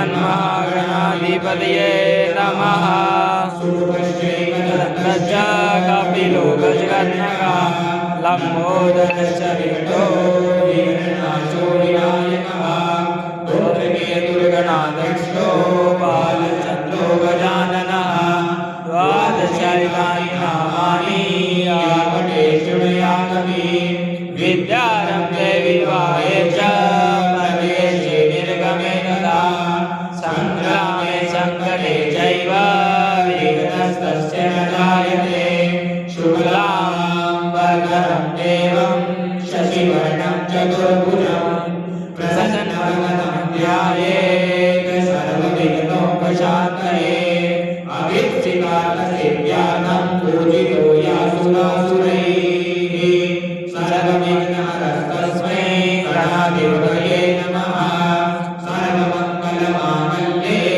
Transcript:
श्रीमन्महागणाधिपतये नमः। तच्च कपिलो गजगन्नगा लम्बोदरश्च विष्णो वीरनाथो विनायकः दुर्गनादक्षो बालचन्द्रो गजाननः द्वादशैतानि नामानि आपटे शृणुयामि विद्यारम्भे विवाहे च प्रवेशे निर्गमे तथा सङ्ग्रामे सङ्कटे चैव विघ्नस्तस्य न जायते शुक्लाम्बरधरं देवं शशिवर्णं चतुर्भुजं प्रसन्नवदनं ध्यायेत् सर्वविघ्नोपशान्तये अविच्छिन्नसेव्यानं पूजितो यासुरासुरैः सर्वविघ्नहरस्तस्मै गणाधिपतये नमः। सर्वमङ्गलमाङ्गल्ये